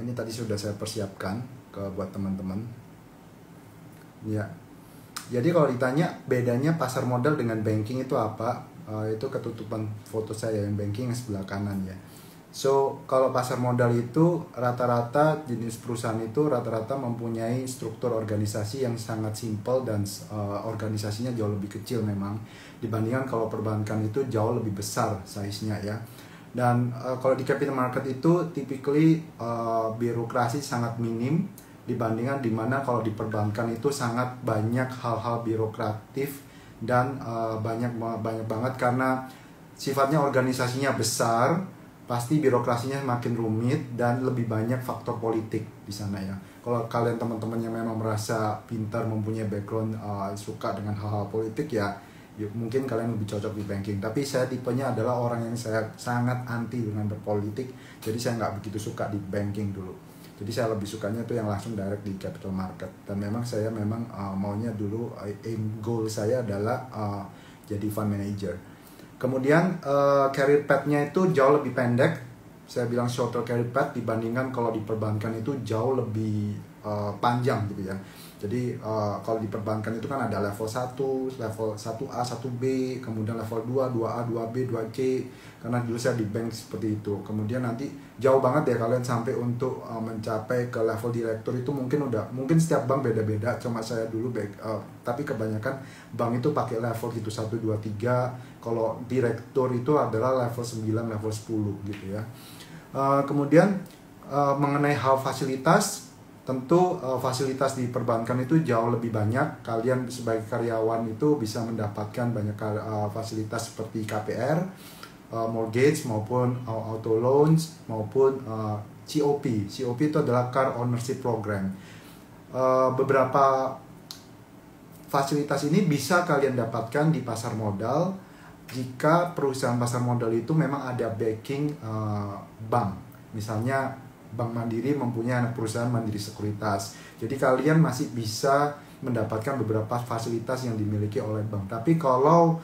ini tadi sudah saya persiapkan buat teman-teman. Ya. Jadi kalau ditanya bedanya pasar modal dengan banking itu apa? Itu ketutupan foto saya yang banking yang sebelah kanan ya. So, kalau pasar modal itu rata-rata jenis perusahaan itu rata-rata mempunyai struktur organisasi yang sangat simpel dan organisasinya jauh lebih kecil memang dibandingkan kalau perbankan itu jauh lebih besar size-nya ya. Dan kalau di capital market itu typically birokrasi sangat minim dibandingkan dimana kalau di perbankan itu sangat banyak hal-hal birokratif dan banyak banget karena sifatnya organisasinya besar, pasti birokrasinya makin rumit dan lebih banyak faktor politik di sana ya. Kalau kalian teman-teman yang memang merasa pintar, mempunyai background suka dengan hal-hal politik ya mungkin kalian lebih cocok di banking. Tapi saya tipenya adalah orang yang saya sangat anti dengan berpolitik, jadi saya nggak begitu suka di banking dulu. Jadi saya lebih sukanya tuh yang langsung direct di capital market. Dan memang saya maunya dulu aim goal saya adalah jadi fund manager. Kemudian career path-nya itu jauh lebih pendek. Saya bilang shorter career path dibandingkan kalau di perbankan itu jauh lebih panjang gitu ya. Jadi kalau di perbankan itu kan ada level 1, level 1A, 1B, kemudian level 2, 2A, 2B, 2C. Karena dulu saya di bank seperti itu. Kemudian nanti jauh banget ya kalian sampai untuk mencapai ke level direktur itu mungkin setiap bank beda-beda. Cuma saya dulu tapi kebanyakan bank itu pakai level gitu 1, 2, 3. Kalau direktur itu adalah level 9, level 10 gitu ya. Kemudian mengenai hal fasilitas, tentu fasilitas di perbankan itu jauh lebih banyak. Kalian sebagai karyawan itu bisa mendapatkan banyak fasilitas seperti KPR, mortgage maupun auto loans maupun COP. COP itu adalah Car Ownership Program. Beberapa fasilitas ini bisa kalian dapatkan di pasar modal jika perusahaan pasar modal itu memang ada backing bank. Misalnya Bank Mandiri mempunyai perusahaan Mandiri Sekuritas. Jadi kalian masih bisa mendapatkan beberapa fasilitas yang dimiliki oleh bank. Tapi kalau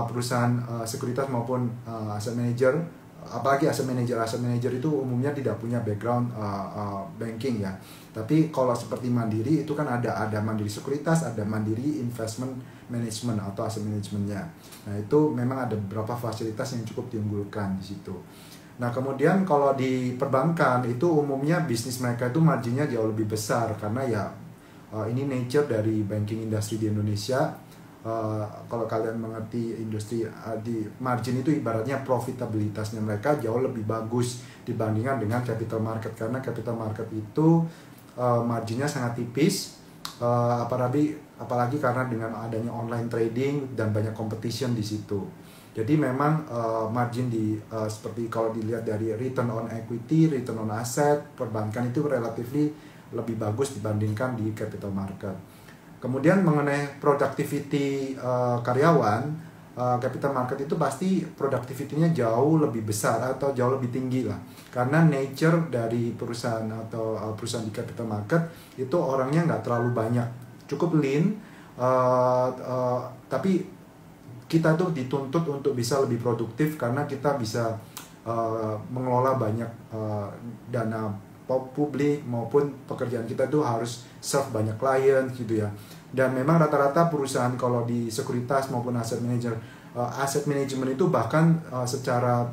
perusahaan sekuritas maupun asset manager, apalagi asset manager itu umumnya tidak punya background banking ya. Tapi kalau seperti Mandiri itu kan ada Mandiri Sekuritas, ada Mandiri Investment Management atau asset managementnya. Nah itu memang ada beberapa fasilitas yang cukup diunggulkan di situ. Nah kemudian kalau di perbankan itu umumnya bisnis mereka itu marginnya jauh lebih besar karena ya ini nature dari banking industry di Indonesia. Kalau kalian mengerti industri di margin itu ibaratnya profitabilitasnya mereka jauh lebih bagus dibandingkan dengan capital market karena capital market itu marginnya sangat tipis, apalagi karena dengan adanya online trading dan banyak competition di situ. Jadi memang margin seperti kalau dilihat dari return on equity, return on asset, perbankan itu relatively lebih bagus dibandingkan di capital market. Kemudian mengenai productivity karyawan, capital market itu pasti productivity-nya jauh lebih besar atau jauh lebih tinggi lah. Karena nature dari perusahaan atau perusahaan di capital market itu orangnya nggak terlalu banyak, cukup lean, tapi kita tuh dituntut untuk bisa lebih produktif karena kita bisa mengelola banyak dana publik maupun pekerjaan kita tuh harus serve banyak klien gitu ya. Dan memang rata-rata perusahaan kalau di sekuritas maupun asset management itu bahkan secara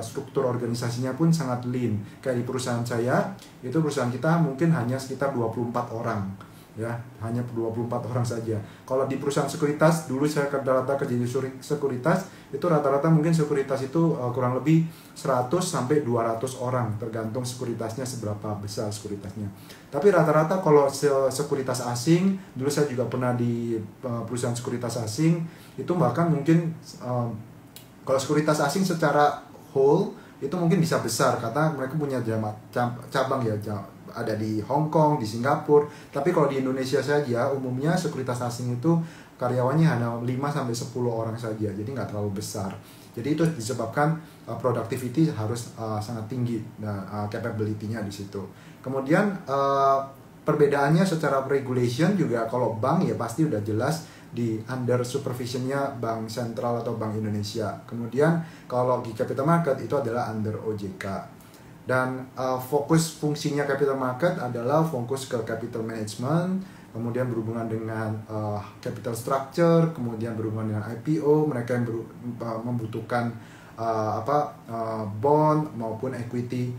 struktur organisasinya pun sangat lean. Kayak di perusahaan saya, itu perusahaan kita mungkin hanya sekitar 24 orang. Ya, hanya 24 orang saja. Kalau di perusahaan sekuritas, dulu saya rata-rata kerja di sekuritas, itu rata-rata mungkin sekuritas itu kurang lebih 100 sampai 200 orang, tergantung sekuritasnya seberapa besar sekuritasnya. Tapi rata-rata kalau sekuritas asing, dulu saya juga pernah di perusahaan sekuritas asing, itu bahkan mungkin kalau sekuritas asing secara whole itu mungkin bisa besar karena mereka punya cabang ya, ada di Hong Kong, di Singapura. Tapi kalau di Indonesia saja umumnya sekuritas asing itu karyawannya hanya 5-10 orang saja, jadi nggak terlalu besar. Jadi itu disebabkan productivity harus sangat tinggi, capability-nya di situ. Kemudian perbedaannya secara regulation juga, kalau bank ya pasti udah jelas di under supervisionnya Bank Sentral atau Bank Indonesia. Kemudian kalau di capital market itu adalah under OJK. Dan fokus fungsinya capital market adalah fokus ke capital management, kemudian berhubungan dengan capital structure, kemudian berhubungan dengan IPO, mereka yang membutuhkan bond maupun equity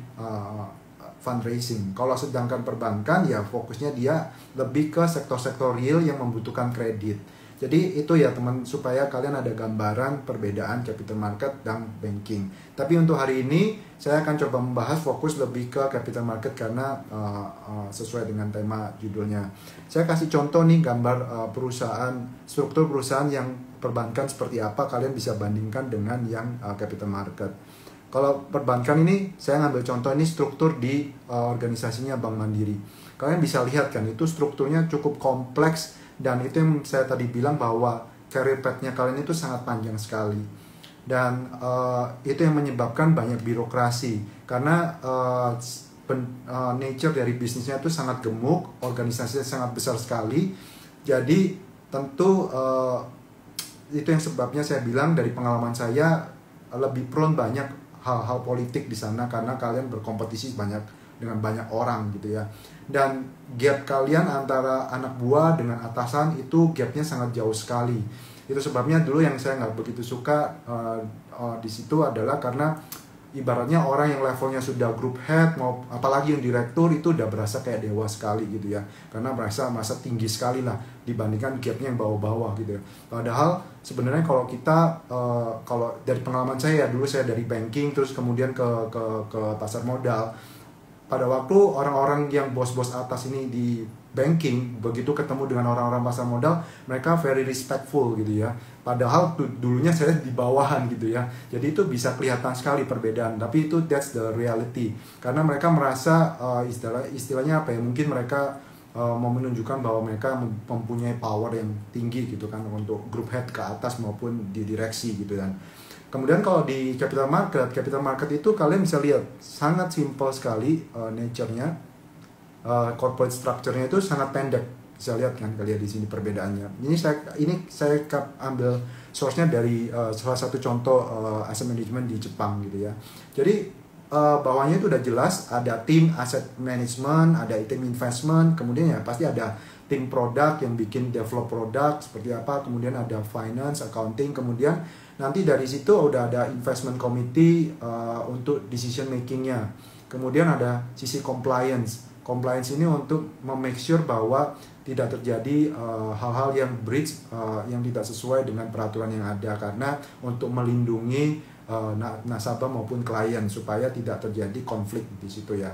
fundraising. Kalau sedangkan perbankan ya fokusnya dia lebih ke sektor-sektor real yang membutuhkan kredit. Jadi itu ya teman, supaya kalian ada gambaran perbedaan capital market dan banking. Tapi untuk hari ini saya akan coba membahas fokus lebih ke capital market karena sesuai dengan tema judulnya. Saya kasih contoh nih gambar perusahaan, struktur perusahaan yang perbankan seperti apa, kalian bisa bandingkan dengan yang capital market. Kalau perbankan ini saya ngambil contoh ini struktur di organisasinya Bank Mandiri. Kalian bisa lihat kan itu strukturnya cukup kompleks. Dan itu yang saya tadi bilang bahwa career path-nya kalian itu sangat panjang sekali. Dan itu yang menyebabkan banyak birokrasi. Karena nature dari bisnisnya itu sangat gemuk, organisasinya sangat besar sekali. Jadi tentu itu yang sebabnya saya bilang dari pengalaman saya lebih prone banyak hal-hal politik di sana. Karena kalian berkompetisi dengan banyak orang gitu ya. Dan gap kalian antara anak buah dengan atasan itu gapnya sangat jauh sekali. Itu sebabnya dulu yang saya nggak begitu suka di situ adalah karena ibaratnya orang yang levelnya sudah group head, mau apalagi yang direktur itu udah berasa kayak dewa sekali gitu ya. Karena merasa tinggi sekali lah dibandingkan gapnya yang bawah-bawah gitu ya. Padahal sebenarnya kalau kita kalau dari pengalaman saya ya, dulu saya dari banking terus kemudian ke pasar modal. Pada waktu orang-orang yang bos-bos atas ini di banking, begitu ketemu dengan orang-orang pasar modal, mereka very respectful gitu ya. Padahal dulunya saya di bawahan gitu ya. Jadi itu bisa kelihatan sekali perbedaan. Tapi itu that's the reality. Karena mereka merasa istilahnya apa ya? Mungkin mereka mau menunjukkan bahwa mereka mempunyai power yang tinggi gitu kan untuk group head ke atas maupun di direksi gitu kan. Kemudian kalau di capital market itu kalian bisa lihat sangat simple sekali nature-nya, corporate structure-nya itu sangat pendek. Bisa lihat kan kalian di sini perbedaannya. Ini saya ambil source-nya dari salah satu contoh asset management di Jepang gitu ya. Jadi bawahnya itu udah jelas ada tim asset management, ada tim investment, kemudian ya pasti ada tim produk yang bikin develop produk seperti apa, kemudian ada finance, accounting, kemudian nanti dari situ udah ada investment committee untuk decision makingnya. Kemudian ada sisi compliance. Compliance ini untuk make sure bahwa tidak terjadi hal-hal yang breach, yang tidak sesuai dengan peraturan yang ada. Karena untuk melindungi nasabah maupun klien supaya tidak terjadi konflik di situ ya.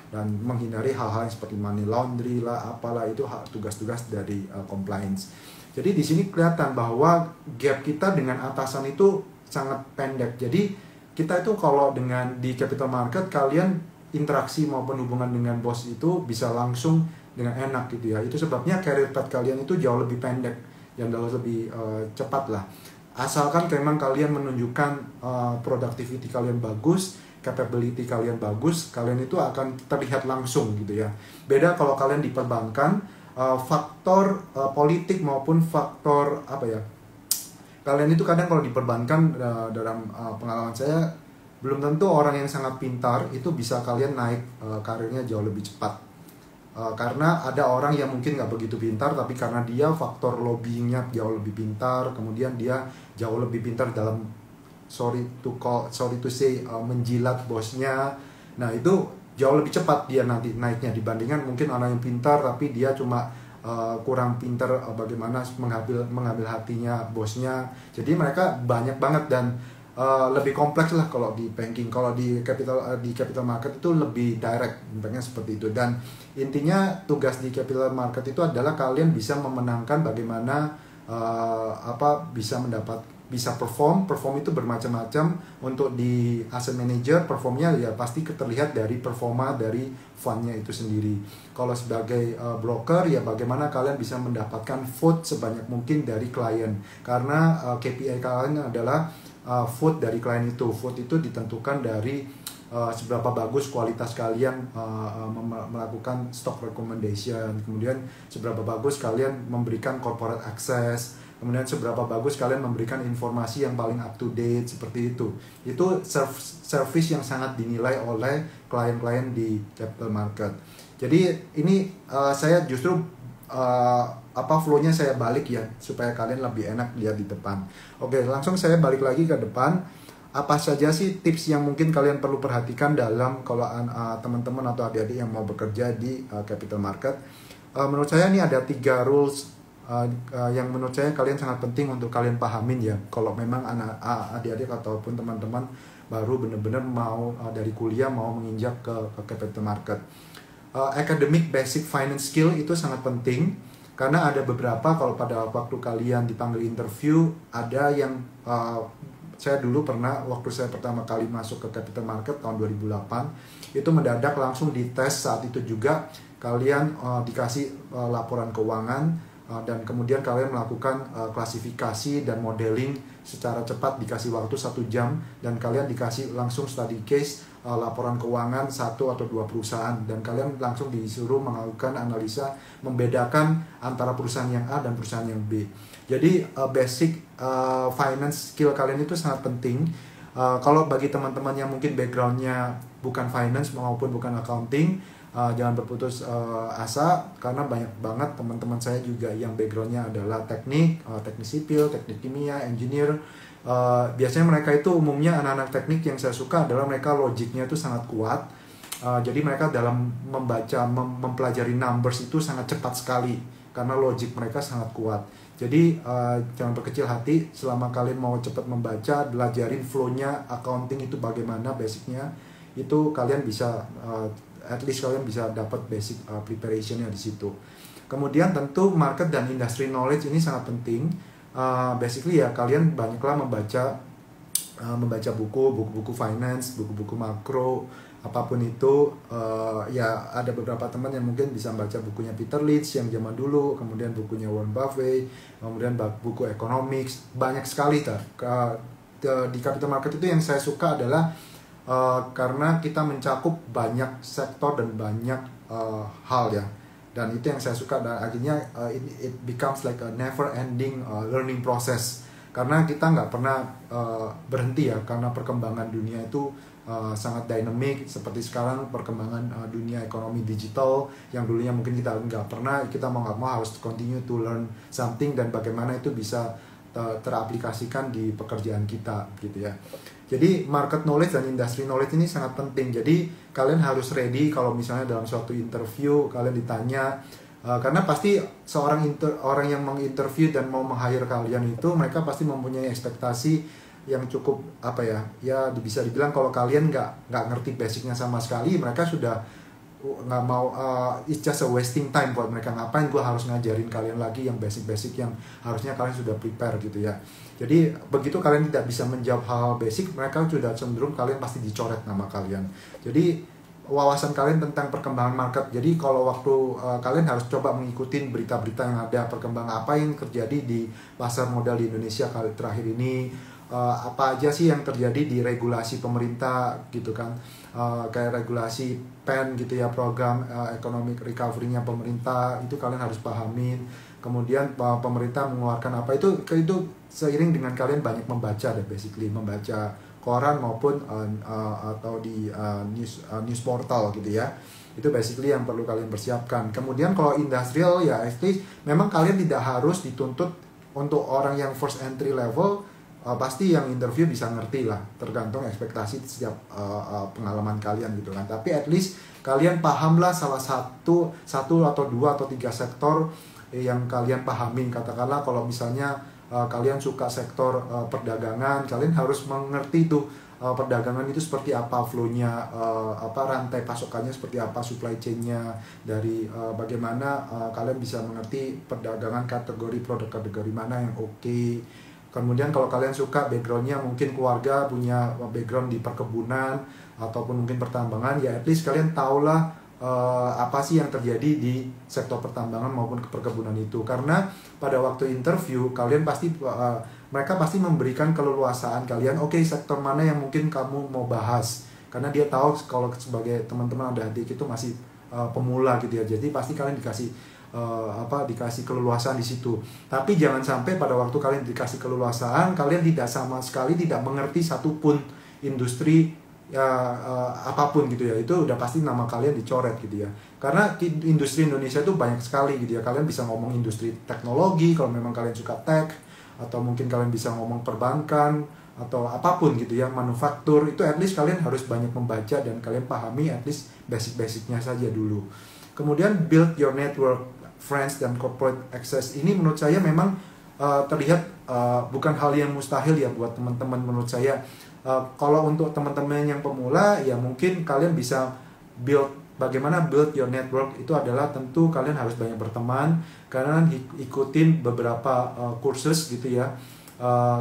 Dan menghindari hal-hal yang seperti money laundry lah, apalah itu tugas-tugas dari compliance. Jadi di sini kelihatan bahwa gap kita dengan atasan itu sangat pendek. Jadi kita itu kalau di capital market kalian interaksi maupun hubungan dengan bos itu bisa langsung dengan enak gitu ya. Itu sebabnya career path kalian itu jauh lebih pendek, yang jauh lebih cepat lah. Asalkan memang kalian menunjukkan productivity kalian bagus, capability kalian bagus, kalian itu akan terlihat langsung gitu ya. Beda kalau kalian di perbankan, faktor politik maupun faktor kalian itu kadang kalau di perbankan dalam pengalaman saya belum tentu orang yang sangat pintar itu bisa kalian naik karirnya jauh lebih cepat. Karena ada orang yang mungkin nggak begitu pintar, tapi karena dia faktor lobbyingnya jauh lebih pintar, kemudian dia jauh lebih pintar dalam sorry to say menjilat bosnya. Nah itu jauh lebih cepat dia nanti naiknya dibandingkan mungkin orang yang pintar tapi dia cuma kurang pintar bagaimana mengambil hatinya bosnya. Jadi mereka banyak banget dan lebih kompleks lah kalau di banking. Kalau di capital market itu lebih direct, impactnya seperti itu. Dan intinya tugas di capital market itu adalah kalian bisa memenangkan bagaimana bisa perform itu bermacam-macam. Untuk di asset manager performnya ya pasti terlihat dari performa dari fundnya itu sendiri. Kalau sebagai broker ya bagaimana kalian bisa mendapatkan vote sebanyak mungkin dari klien, karena KPI kalian adalah vote dari klien itu. Vote itu ditentukan dari seberapa bagus kualitas kalian melakukan stock recommendation, kemudian seberapa bagus kalian memberikan corporate access, kemudian seberapa bagus kalian memberikan informasi yang paling up to date seperti itu. Itu service yang sangat dinilai oleh klien-klien di capital market. Jadi ini saya justru flow-nya saya balik ya, supaya kalian lebih enak lihat di depan. Oke, langsung saya balik lagi ke depan. Apa saja sih tips yang mungkin kalian perlu perhatikan dalam kalau teman-teman atau adik-adik yang mau bekerja di capital market? Menurut saya ini ada 3 rules yang menurut saya kalian sangat penting untuk kalian pahamin ya, kalau memang adik-adik ataupun teman-teman baru benar-benar mau dari kuliah mau menginjak ke capital market. Academic basic finance skill itu sangat penting, karena ada beberapa, kalau pada waktu kalian dipanggil interview, ada yang saya dulu pernah waktu saya pertama kali masuk ke capital market tahun 2008, itu mendadak langsung dites. Saat itu juga kalian dikasih laporan keuangan, dan kemudian kalian melakukan klasifikasi dan modeling secara cepat, dikasih waktu 1 jam, dan kalian dikasih langsung study case laporan keuangan 1 atau 2 perusahaan, dan kalian langsung disuruh melakukan analisa membedakan antara perusahaan yang A dan perusahaan yang B. Jadi basic finance skill kalian itu sangat penting. Kalau bagi teman-teman yang mungkin backgroundnya bukan finance maupun bukan accounting, jangan berputus asa, karena banyak banget teman-teman saya juga yang backgroundnya adalah teknik sipil, teknik kimia, engineer. Biasanya mereka itu umumnya anak-anak teknik yang saya suka adalah mereka logiknya itu sangat kuat. Jadi mereka dalam membaca, mempelajari numbers itu sangat cepat sekali, karena logik mereka sangat kuat. Jadi jangan berkecil hati, selama kalian mau cepat membaca, belajarin flow-nya accounting itu bagaimana basicnya, itu kalian bisa at least kalian bisa dapat basic preparationnya di situ. Kemudian tentu market dan industry knowledge ini sangat penting. Basically ya, kalian banyaklah membaca buku finance, buku-buku makro, apapun itu. Ya ada beberapa teman yang mungkin bisa baca bukunya Peter Lynch yang zaman dulu, kemudian bukunya Warren Buffett, kemudian buku economics, banyak sekali di capital market. Itu yang saya suka adalah karena kita mencakup banyak sektor dan banyak hal ya, dan itu yang saya suka, dan akhirnya it becomes like a never ending learning process, karena kita nggak pernah berhenti ya, karena perkembangan dunia itu sangat dynamic. Seperti sekarang perkembangan dunia ekonomi digital yang dulunya mungkin kita nggak pernah, kita mau nggak mau harus continue to learn something, dan bagaimana itu bisa teraplikasikan di pekerjaan kita gitu ya. Jadi market knowledge dan industry knowledge ini sangat penting. Jadi kalian harus ready kalau misalnya dalam suatu interview kalian ditanya, karena pasti orang yang menginterview dan mau meng-hire kalian itu mereka pasti mempunyai ekspektasi yang cukup ya bisa dibilang kalau kalian nggak ngerti basicnya sama sekali, mereka sudah nggak mau, it's just a wasting time buat mereka. Ngapain gue harus ngajarin kalian lagi yang basic-basic yang harusnya kalian sudah prepare gitu ya. Jadi begitu kalian tidak bisa menjawab hal basic, mereka sudah cenderung kalian pasti dicoret nama kalian. Jadi wawasan kalian tentang perkembangan market. Jadi kalau waktu kalian harus coba mengikuti berita-berita yang ada, perkembangan apa yang terjadi di pasar modal di Indonesia kali terakhir ini, apa aja sih yang terjadi di regulasi pemerintah gitu kan, kayak regulasi PEN gitu ya, program economic recovery-nya pemerintah, itu kalian harus pahamin. Kemudian pemerintah mengeluarkan apa, itu seiring dengan kalian banyak membaca deh, basically membaca koran maupun atau di news portal gitu ya. Itu basically yang perlu kalian persiapkan. Kemudian kalau industrial ya, at least memang kalian tidak harus dituntut untuk orang yang first entry level. Pasti yang interview bisa ngerti lah, tergantung ekspektasi setiap pengalaman kalian gitu kan. Tapi at least kalian pahamlah salah satu atau 2 atau 3 sektor yang kalian pahamin. Katakanlah kalau misalnya kalian suka sektor perdagangan, kalian harus mengerti tuh perdagangan itu seperti apa flow-nya, rantai pasokannya seperti apa, supply chain-nya, dari bagaimana kalian bisa mengerti perdagangan kategori produk kategori mana yang oke. Kemudian kalau kalian suka background-nya mungkin keluarga punya background di perkebunan ataupun mungkin pertambangan, ya at least kalian tahulah apa sih yang terjadi di sektor pertambangan maupun perkebunan itu. Karena pada waktu interview kalian pasti mereka pasti memberikan keleluasaan kalian, oke, sektor mana yang mungkin kamu mau bahas, karena dia tahu kalau sebagai teman-teman ada adik itu masih pemula gitu ya. Jadi pasti kalian dikasih dikasih keleluasaan di situ. Tapi jangan sampai pada waktu kalian dikasih keleluasaan, kalian tidak sama sekali tidak mengerti satupun industri apapun gitu ya. Itu udah pasti nama kalian dicoret gitu ya. Karena industri Indonesia itu banyak sekali gitu ya. Kalian bisa ngomong industri teknologi kalau memang kalian suka tech, atau mungkin kalian bisa ngomong perbankan atau apapun gitu ya, manufaktur. Itu at least kalian harus banyak membaca dan kalian pahami at least basic-basicnya saja dulu. Kemudian build your network, friends dan corporate access. Ini menurut saya memang terlihat bukan hal yang mustahil ya buat teman-teman menurut saya. Kalau untuk teman-teman yang pemula ya mungkin kalian bisa bagaimana build your network itu adalah tentu kalian harus banyak berteman, karena ikutin beberapa kursus gitu ya.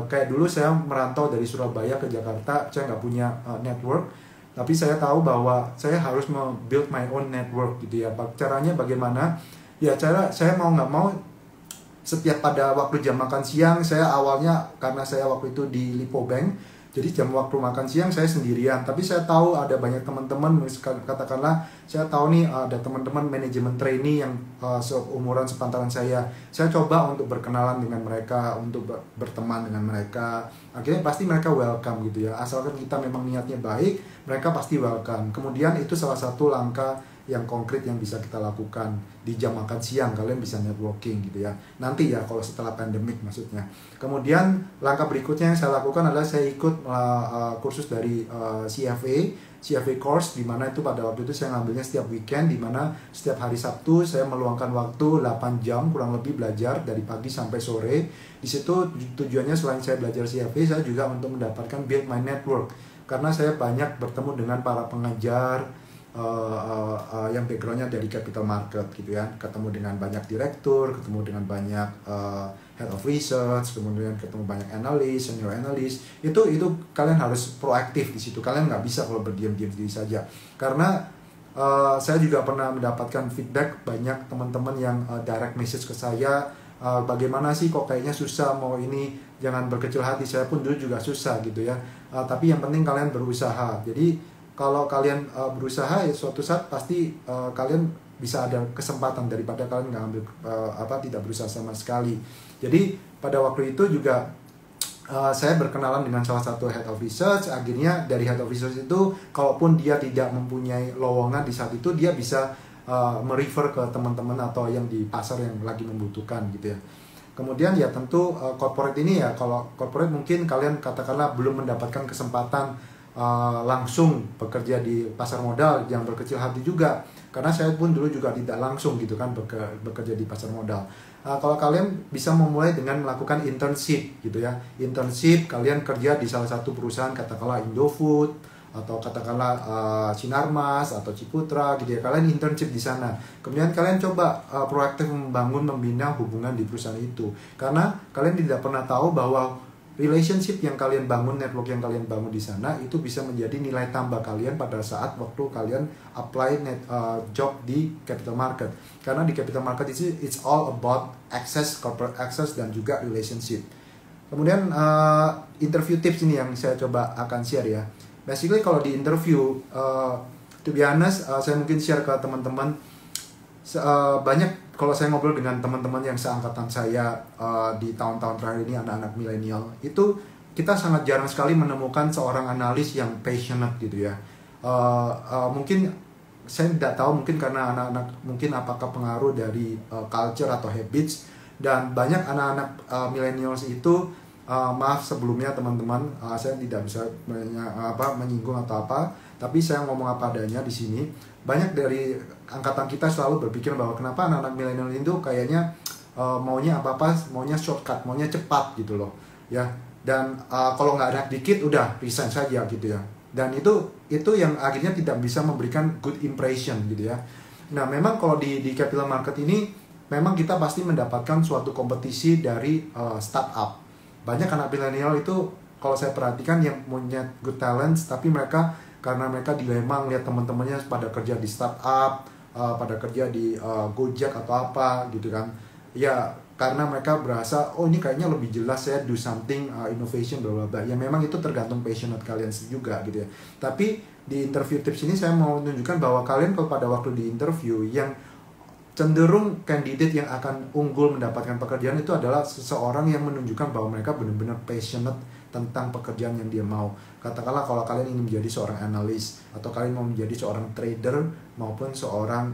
Kayak dulu saya merantau dari Surabaya ke Jakarta, saya nggak punya network, tapi saya tahu bahwa saya harus build my own network gitu ya. Caranya bagaimana? Ya saya mau nggak mau setiap pada waktu jam makan siang, saya awalnya karena saya waktu itu di Lipo Bank, jadi jam waktu makan siang saya sendirian. Tapi saya tahu ada banyak teman-teman, katakanlah saya tahu nih ada teman-teman manajemen trainee yang seumuran sepantaran saya. Saya coba untuk berkenalan dengan mereka, untuk berteman dengan mereka. Akhirnya pasti mereka welcome gitu ya. Asalkan kita memang niatnya baik, mereka pasti welcome. Kemudian itu salah satu langkah yang konkret yang bisa kita lakukan di jam makan siang. Kalian bisa networking gitu ya, nanti ya kalau setelah pandemik maksudnya. Kemudian langkah berikutnya yang saya lakukan adalah saya ikut kursus dari CFA course, dimana itu pada waktu itu saya ngambilnya setiap weekend, dimana setiap hari Sabtu saya meluangkan waktu 8 jam kurang lebih belajar dari pagi sampai sore. Di situ tujuannya selain saya belajar CFA, saya juga untuk mendapatkan build my network, karena saya banyak bertemu dengan para pengajar yang backgroundnya dari capital market gitu ya, ketemu dengan banyak direktur, ketemu dengan banyak head of research, kemudian ketemu banyak analis, senior analis. Itu kalian harus proaktif di situ. Kalian nggak bisa kalau berdiam-diam diri saja, karena saya juga pernah mendapatkan feedback banyak teman-teman yang direct message ke saya, bagaimana sih kok kayaknya susah mau ini, jangan berkecil hati. Saya pun dulu juga susah gitu ya, tapi yang penting kalian berusaha. Jadi kalau kalian berusaha ya suatu saat pasti kalian bisa ada kesempatan daripada kalian nggak ambil tidak berusaha sama sekali. Jadi pada waktu itu juga saya berkenalan dengan salah satu head of research. Akhirnya dari head of research itu, kalaupun dia tidak mempunyai lowongan di saat itu, dia bisa merefer ke teman-teman atau yang di pasar yang lagi membutuhkan gitu ya. Kemudian ya tentu corporate ini ya, kalau corporate mungkin kalian katakanlah belum mendapatkan kesempatan langsung bekerja di pasar modal, jangan berkecil hati juga, karena saya pun dulu juga tidak langsung gitu kan bekerja di pasar modal. Kalau kalian bisa memulai dengan melakukan internship gitu ya, internship kalian kerja di salah satu perusahaan, katakanlah Indofood atau katakanlah Sinarmas atau Ciputra gitu ya, kalian internship di sana. Kemudian kalian coba proaktif membina hubungan di perusahaan itu, karena kalian tidak pernah tahu bahwa relationship yang kalian bangun, network yang kalian bangun di sana itu bisa menjadi nilai tambah kalian pada saat waktu kalian apply job di capital market. Karena di capital market itu it's all about access, corporate access dan juga relationship. Kemudian interview tips ini yang saya coba akan share ya. Basically kalau di interview, to be honest, saya mungkin share ke teman-teman banyak. Kalau saya ngobrol dengan teman-teman yang seangkatan saya di tahun-tahun terakhir ini, anak-anak milenial, itu kita sangat jarang sekali menemukan seorang analis yang passionate gitu ya. Mungkin saya tidak tahu, mungkin karena anak-anak mungkin apakah pengaruh dari culture atau habits, dan banyak anak-anak millennials itu maaf sebelumnya teman-teman, saya tidak bisa menyinggung atau apa, tapi saya ngomong apa adanya di sini. Banyak dari angkatan kita selalu berpikir bahwa kenapa anak-anak milenial itu kayaknya maunya apa-apa, maunya shortcut, maunya cepat gitu loh ya. Dan kalau nggak ada dikit udah resign saja gitu ya. Dan itu yang akhirnya tidak bisa memberikan good impression gitu ya. Nah memang kalau di capital market ini memang kita pasti mendapatkan suatu kompetisi dari startup. Banyak anak milenial itu kalau saya perhatikan yang punya good talents, tapi mereka karena mereka dilema ngeliat teman-temannya pada kerja di startup, pada kerja di Gojek atau apa gitu kan ya, karena mereka berasa oh ini kayaknya lebih jelas saya do something innovation bla bla bla. Ya memang itu tergantung passionate kalian juga gitu ya. Tapi di interview tips ini saya mau menunjukkan bahwa kalian kalau pada waktu di interview yang cenderung kandidat yang akan unggul mendapatkan pekerjaan itu adalah seseorang yang menunjukkan bahwa mereka benar-benar passionate tentang pekerjaan yang dia mau. Katakanlah kalau kalian ingin menjadi seorang analis, atau kalian mau menjadi seorang trader maupun seorang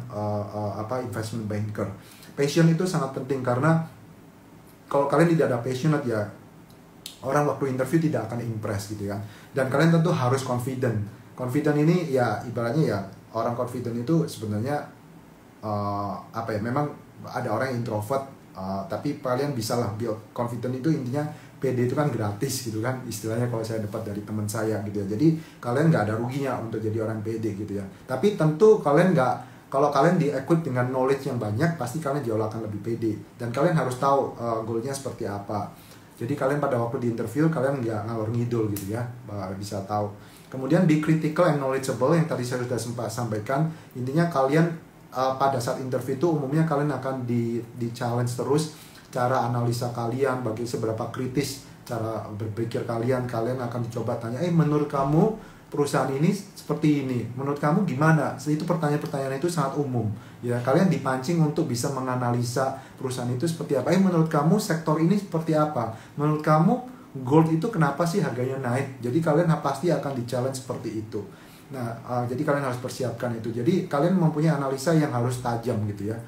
investment banker. Passion itu sangat penting, karena kalau kalian tidak ada passionate ya orang waktu interview tidak akan impress gitu kan. Dan kalian tentu harus confident. Confident ini ya ibaratnya ya, orang confident itu sebenarnya memang ada orang yang introvert, tapi kalian bisa lah build confident. Itu intinya PD itu kan gratis gitu kan, istilahnya kalau saya dapat dari teman saya gitu ya. Jadi kalian nggak ada ruginya untuk jadi orang PD gitu ya. Tapi tentu kalian kalau kalian di-equip dengan knowledge yang banyak, pasti kalian jauh akan lebih PD. Dan kalian harus tahu goalnya seperti apa. Jadi kalian pada waktu di interview, kalian nggak ngalor ngidul gitu ya, bisa tahu. Kemudian be critical and knowledgeable, yang tadi saya sudah sempat sampaikan. Intinya kalian pada saat interview itu umumnya kalian akan di challenge terus cara analisa kalian, bagi seberapa kritis cara berpikir kalian akan dicoba tanya, menurut kamu perusahaan ini seperti ini, menurut kamu gimana? Itu pertanyaan-pertanyaan itu sangat umum ya, kalian dipancing untuk bisa menganalisa perusahaan itu seperti apa. Menurut kamu sektor ini seperti apa? Menurut kamu gold itu kenapa sih harganya naik? Jadi kalian pasti akan di-challenge seperti itu. Nah, jadi kalian harus persiapkan itu. Jadi kalian mempunyai analisa yang harus tajam gitu ya.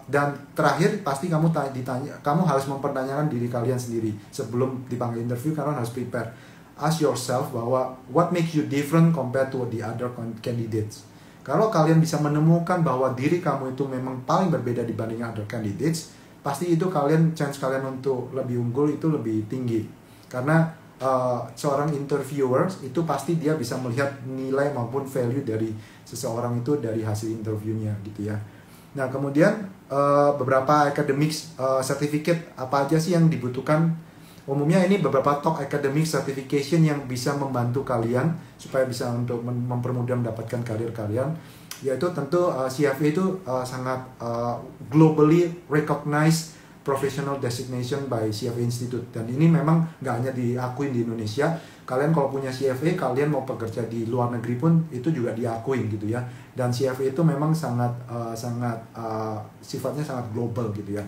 Dan terakhir pasti kamu harus mempertanyakan diri kalian sendiri sebelum dipanggil interview. Kalian harus prepare, ask yourself bahwa what makes you different compared to the other candidates. Kalau kalian bisa menemukan bahwa diri kamu itu memang paling berbeda dibanding other candidates, pasti itu chance kalian untuk lebih unggul itu lebih tinggi. Karena seorang interviewer itu pasti dia bisa melihat nilai maupun value dari seseorang itu dari hasil interviewnya gitu ya. Nah, kemudian beberapa academic certificate apa aja sih yang dibutuhkan? Umumnya ini beberapa top academic certification yang bisa membantu kalian supaya bisa untuk mempermudah mendapatkan karir kalian. Yaitu tentu CFA itu sangat globally recognized professional designation by CFA Institute. Dan ini memang nggak hanya diakui di Indonesia. Kalian kalau punya CFA, kalian mau bekerja di luar negeri pun itu juga diakui gitu ya. Dan CFA itu memang sifatnya sangat global gitu ya.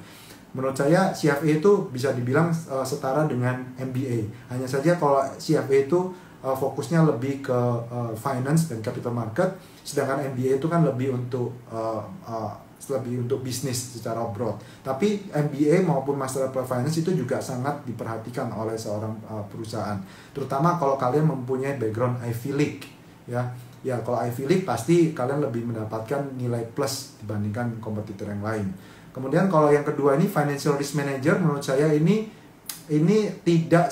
Menurut saya CFA itu bisa dibilang setara dengan MBA. Hanya saja kalau CFA itu fokusnya lebih ke finance dan capital market, sedangkan MBA itu kan lebih untuk bisnis secara abroad. Tapi MBA maupun Master of Finance itu juga sangat diperhatikan oleh seorang perusahaan. Terutama kalau kalian mempunyai background Ivy League ya. Ya, kalau Ivy League pasti kalian lebih mendapatkan nilai plus dibandingkan kompetitor yang lain. Kemudian kalau yang kedua ini Financial Risk Manager, menurut saya ini tidak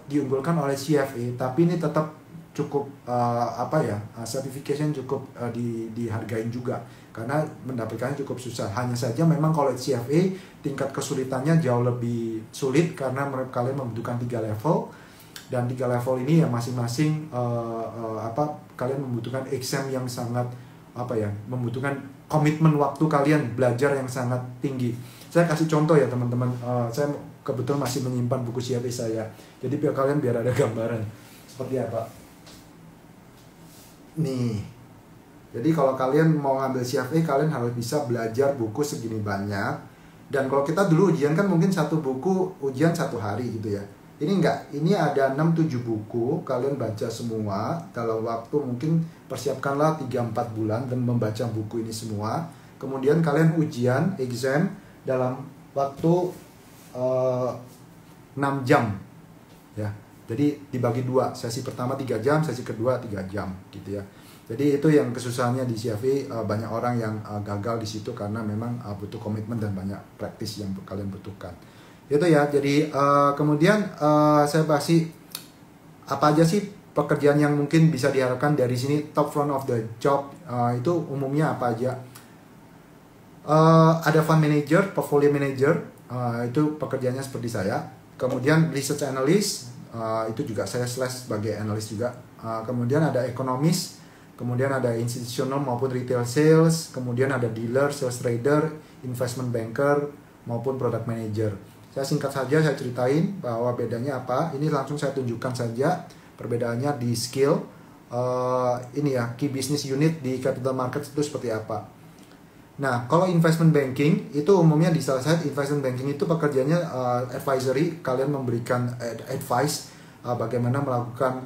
diunggulkan oleh CFA, tapi ini tetap cukup certification cukup dihargain juga, karena mendapatkannya cukup susah. Hanya saja memang kalau CFA tingkat kesulitannya jauh lebih sulit karena kalian membutuhkan 3 level, dan 3 level ini ya masing-masing kalian membutuhkan exam yang sangat membutuhkan komitmen waktu kalian belajar yang sangat tinggi. Saya kasih contoh ya teman-teman, saya kebetulan masih menyimpan buku CFA saya, jadi biar kalian ada gambaran seperti apa. Nih, jadi kalau kalian mau ngambil CFA, kalian harus bisa belajar buku segini banyak. Dan kalau kita dulu ujian kan mungkin satu buku ujian 1 hari gitu ya. Ini enggak, ini ada 6-7 buku, kalian baca semua dalam waktu mungkin persiapkanlah 3-4 bulan dan membaca buku ini semua. Kemudian kalian ujian, exam dalam waktu 6 jam ya. Jadi dibagi 2, sesi pertama 3 jam, sesi kedua 3 jam gitu ya. Jadi itu yang kesusahannya di CFA, banyak orang yang gagal di situ karena memang butuh komitmen dan banyak praktis yang kalian butuhkan. Itu ya. Jadi kemudian saya bahas apa aja sih pekerjaan yang mungkin bisa diharapkan dari sini. Top front of the job itu umumnya apa aja? Ada fund manager, portfolio manager, itu pekerjaannya seperti saya. Kemudian research analyst, itu juga saya sebagai analis juga. Kemudian ada ekonomis, kemudian ada institutional maupun retail sales, kemudian ada dealer, sales trader, investment banker maupun product manager. Saya singkat saja saya ceritain bahwa bedanya apa. Ini langsung saya tunjukkan saja perbedaannya di skill. Ini ya, key business unit di capital market itu seperti apa. Nah, kalau investment banking itu umumnya di sell side. Investment banking itu pekerjaannya advisory, kalian memberikan advice bagaimana melakukan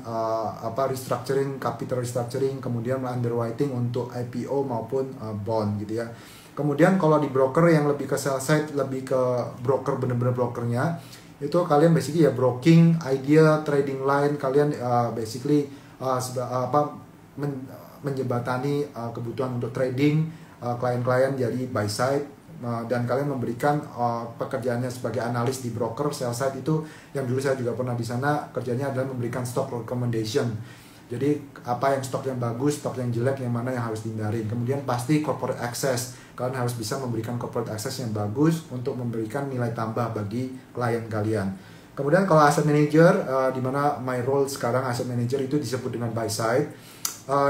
restructuring, capital restructuring, kemudian underwriting untuk IPO maupun bond gitu ya. Kemudian kalau di broker yang lebih ke sell side, lebih ke broker, bener-bener brokernya, itu kalian basically ya broking idea, trading line, kalian basically menjembatani kebutuhan untuk trading klien-klien jadi buy side, dan kalian memberikan pekerjaannya sebagai analis di broker sell side. Itu yang dulu saya juga pernah di sana, kerjanya adalah memberikan stock recommendation. Jadi apa yang stok yang bagus, stok yang jelek, yang mana yang harus dihindarin. Kemudian pasti corporate access, kalian harus bisa memberikan corporate access yang bagus untuk memberikan nilai tambah bagi klien kalian. Kemudian kalau asset manager, di mana my role sekarang asset manager itu disebut dengan buy side.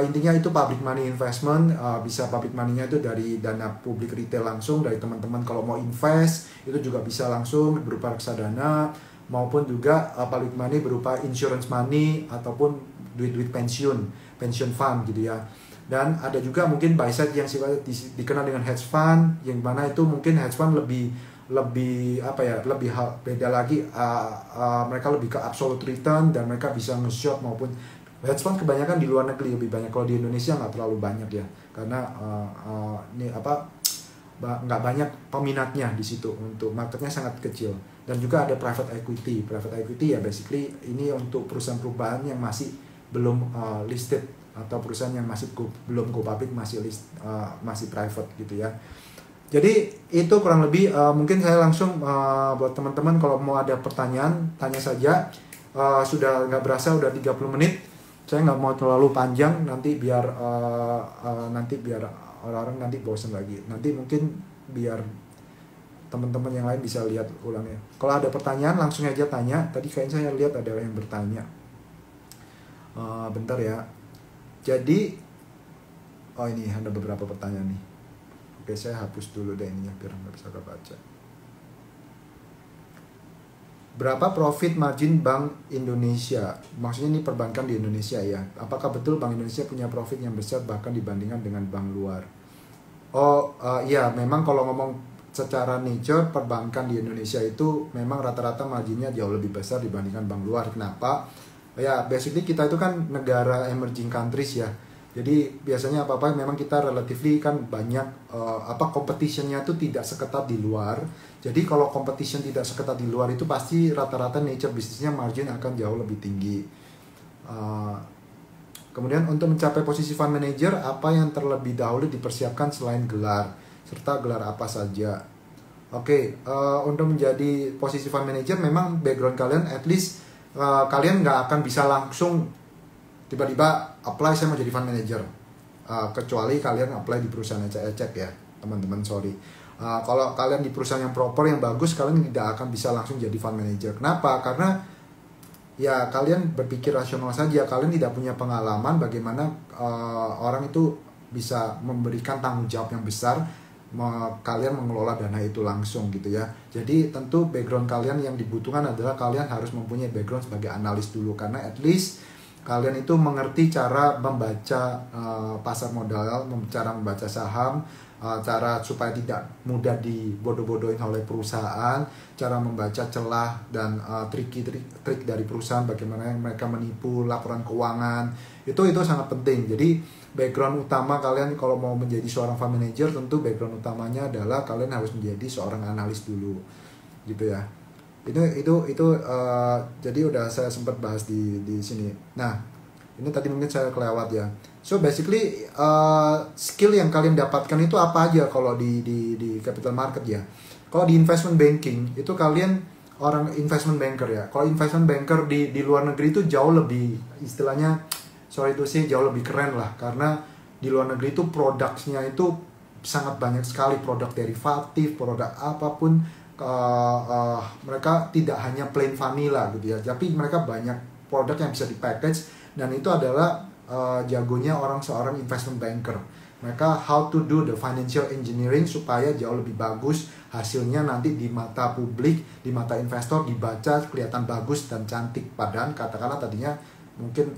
Intinya itu public money investment, bisa public money-nya itu dari dana publik retail langsung, dari teman-teman kalau mau invest itu juga bisa langsung berupa reksadana, maupun juga public money berupa insurance money ataupun duit-duit pension fund gitu ya. Dan ada juga mungkin buy side yang sifatnya dikenal dengan hedge fund, yang mana itu mungkin hedge fund lebih beda lagi, mereka lebih ke absolute return dan mereka bisa nge-short, maupun hedge fund kebanyakan di luar negeri lebih banyak. Kalau di Indonesia nggak terlalu banyak ya, karena nggak banyak peminatnya di situ, untuk marketnya sangat kecil. Dan juga ada private equity. Private equity ya basically ini untuk perusahaan-perusahaan yang masih belum listed, atau perusahaan yang masih belum go public, masih private gitu ya. Jadi itu kurang lebih, mungkin saya langsung buat teman-teman kalau mau ada pertanyaan tanya saja. Sudah nggak berasa udah 30 menit. Saya nggak mau terlalu panjang, nanti biar orang-orang nanti bosan lagi. Nanti mungkin biar teman-teman yang lain bisa lihat ulangnya. Kalau ada pertanyaan langsung aja tanya. Tadi kayaknya saya lihat ada yang bertanya. Bentar ya. Jadi ini ada beberapa pertanyaan nih. Oke, saya hapus dulu deh ininya biar nggak bisa kebaca. Berapa profit margin Bank Indonesia? Maksudnya ini perbankan di Indonesia ya. Apakah betul Bank Indonesia punya profit yang besar bahkan dibandingkan dengan bank luar? Iya, memang kalau ngomong secara nature perbankan di Indonesia itu memang rata-rata marginnya jauh lebih besar dibandingkan bank luar. Kenapa? Ya basically kita itu kan negara emerging countries ya. Jadi biasanya apa-apa memang kita relatively kan banyak competition-nya itu tidak seketat di luar. Jadi kalau competition tidak seketat di luar itu pasti rata-rata nature bisnisnya margin akan jauh lebih tinggi. Kemudian untuk mencapai posisi fund manager, apa yang terlebih dahulu dipersiapkan selain gelar, serta gelar apa saja? Oke, untuk menjadi posisi fund manager memang background kalian at least kalian nggak akan bisa langsung tiba-tiba apply saya mau jadi fund manager, kecuali kalian apply di perusahaan ecek-ecek ya teman-teman, sorry. Kalau kalian di perusahaan yang proper, yang bagus, kalian tidak akan bisa langsung jadi fund manager. Kenapa? Karena ya kalian berpikir rasional saja, kalian tidak punya pengalaman bagaimana orang itu bisa memberikan tanggung jawab yang besar, kalian mengelola dana itu langsung gitu ya. Jadi tentu background kalian yang dibutuhkan adalah kalian harus mempunyai background sebagai analis dulu, karena at least kalian itu mengerti cara membaca pasar modal, cara membaca saham, cara supaya tidak mudah dibodoh-bodohin oleh perusahaan, cara membaca celah dan trik dari perusahaan, bagaimana mereka menipu laporan keuangan, itu sangat penting. Jadi background utama kalian kalau mau menjadi seorang fund manager, tentu background utamanya adalah kalian harus menjadi seorang analis dulu, gitu ya. Jadi udah saya sempat bahas di sini. Nah, ini tadi mungkin saya kelewat ya. So basically skill yang kalian dapatkan itu apa aja kalau di capital market ya. Kalau di investment banking itu kalian orang investment banker ya. Kalau investment banker di luar negeri itu jauh lebih, istilahnya jauh lebih keren lah, karena di luar negeri itu produknya itu sangat banyak sekali, produk derivatif, produk apapun. Mereka tidak hanya plain vanilla gitu ya, tapi mereka banyak produk yang bisa dipackage, dan itu adalah jagonya seorang investment banker. Mereka how to do the financial engineering supaya jauh lebih bagus hasilnya nanti di mata publik, di mata investor, dibaca kelihatan bagus dan cantik, padahal katakanlah tadinya mungkin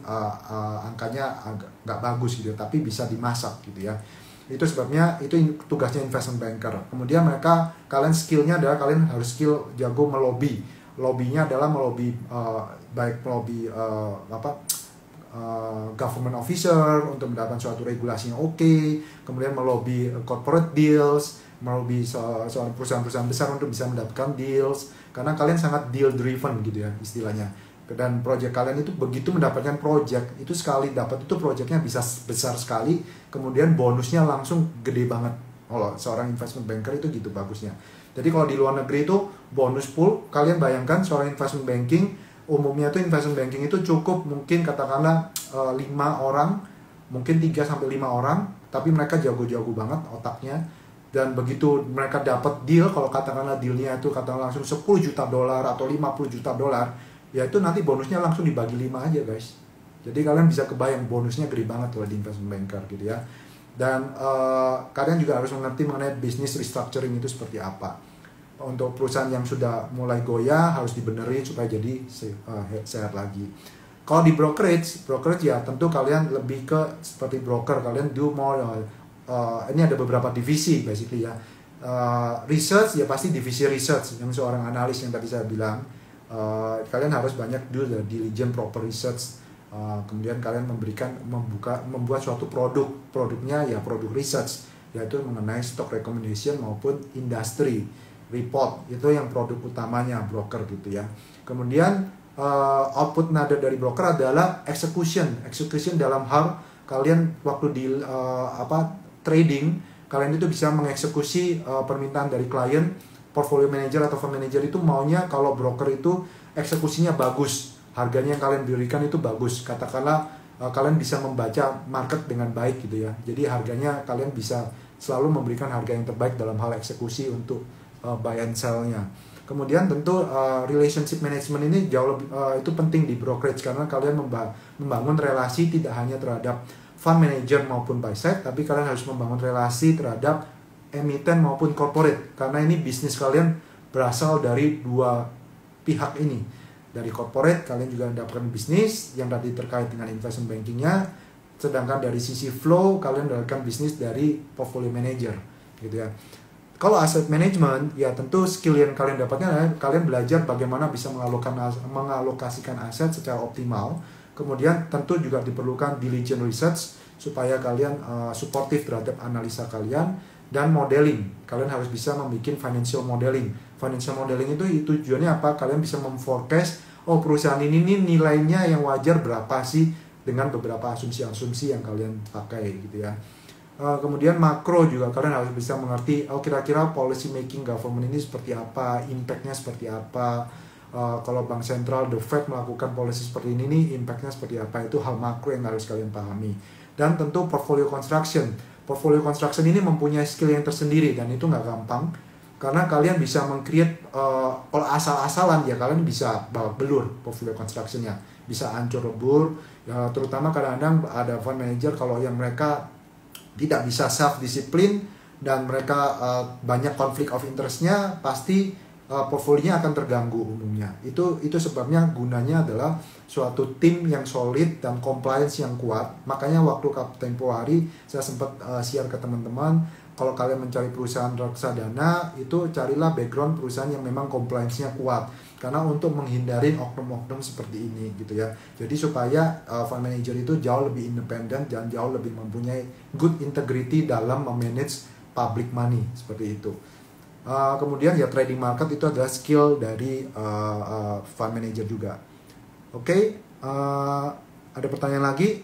angkanya agak nggak bagus gitu, tapi bisa dimasak gitu ya. Itu sebabnya itu tugasnya investment banker. Kemudian kalian skillnya adalah kalian harus skill jago melobi. Lobbynya adalah melobi baik melobi government officer untuk mendapatkan suatu regulasi yang oke, kemudian melobi corporate deals, melobi seorang perusahaan-perusahaan besar untuk bisa mendapatkan deals, karena kalian sangat deal driven gitu ya istilahnya. Dan project kalian itu begitu mendapatkan project itu sekali dapat itu projectnya bisa besar sekali, kemudian bonusnya langsung gede banget. Kalau seorang investment banker itu gitu bagusnya. Jadi kalau di luar negeri itu bonus pool, kalian bayangkan seorang investment banking umumnya itu investment banking itu cukup mungkin katakanlah 5 orang, mungkin 3 sampai 5 orang, tapi mereka jago-jago banget otaknya. Dan begitu mereka dapat deal, kalau katakanlah dealnya itu katakanlah langsung 10 juta dolar atau 50 juta dolar, ya itu nanti bonusnya langsung dibagi 5 aja guys. Jadi kalian bisa kebayang bonusnya gede banget kalau di investment banker gitu ya. Dan kalian juga harus mengerti mengenai business restructuring itu seperti apa. Untuk perusahaan yang sudah mulai goyah harus dibenerin supaya jadi sehat lagi. Kalau di brokerage ya tentu kalian lebih ke seperti broker, kalian do more ini ada beberapa divisi basically ya. Research ya pasti divisi research yang seorang analis yang tadi saya bilang. Kalian harus banyak do the diligent proper research. Kemudian kalian membuat suatu produknya ya produk research, yaitu mengenai stock recommendation maupun industry report, itu yang produk utamanya broker gitu ya. Kemudian output nada dari broker adalah execution dalam hal kalian waktu di trading, kalian itu bisa mengeksekusi permintaan dari klien. Portfolio manager atau fund manager itu maunya kalau broker itu eksekusinya bagus, harganya yang kalian berikan itu bagus. Katakanlah kalian bisa membaca market dengan baik gitu ya. Jadi harganya kalian bisa selalu memberikan harga yang terbaik dalam hal eksekusi untuk buy and sell-nya. Kemudian tentu relationship management ini jauh lebih itu penting di brokerage, karena kalian membangun relasi tidak hanya terhadap fund manager maupun buy side, tapi kalian harus membangun relasi terhadap emiten maupun corporate, karena ini bisnis kalian berasal dari dua pihak ini. Dari corporate kalian juga mendapatkan bisnis yang tadi terkait dengan investment bankingnya, sedangkan dari sisi flow kalian mendapatkan bisnis dari portfolio manager gitu ya. Kalau asset management ya tentu skill yang kalian dapatnya adalah kalian belajar bagaimana bisa mengalokasikan aset secara optimal. Kemudian tentu juga diperlukan diligent research supaya kalian suportif terhadap analisa kalian. Dan modeling, kalian harus bisa membuat financial modeling. Financial modeling itu tujuannya apa? Kalian bisa memforecast, oh perusahaan ini nilainya yang wajar berapa sih, dengan beberapa asumsi-asumsi yang kalian pakai gitu ya. Kemudian makro juga kalian harus bisa mengerti, oh kira-kira policy making government ini seperti apa, impact-nya seperti apa. Kalau bank sentral, the Fed melakukan policy seperti ini nih, impact-nya seperti apa, itu hal makro yang harus kalian pahami. Dan tentu portfolio construction ini mempunyai skill yang tersendiri, dan itu nggak gampang karena kalian bisa meng-create kalau asal-asalan ya kalian bisa babak belur portfolio construction-nya, bisa hancur lebur ya, terutama kadang-kadang ada fund manager kalau yang mereka tidak bisa self discipline dan mereka banyak konflik of interest-nya, pasti portfolionya akan terganggu umumnya. Itu sebabnya gunanya adalah suatu tim yang solid dan compliance yang kuat. Makanya waktu tempo hari saya sempat share ke teman-teman, kalau kalian mencari perusahaan reksadana itu carilah background perusahaan yang memang compliance-nya kuat, karena untuk menghindari oknum-oknum seperti ini gitu ya. Jadi supaya fund manager itu jauh lebih independen dan jauh lebih mempunyai good integrity dalam memanage public money seperti itu. Kemudian ya trading market itu adalah skill dari fund manager juga. Oke, ada pertanyaan lagi?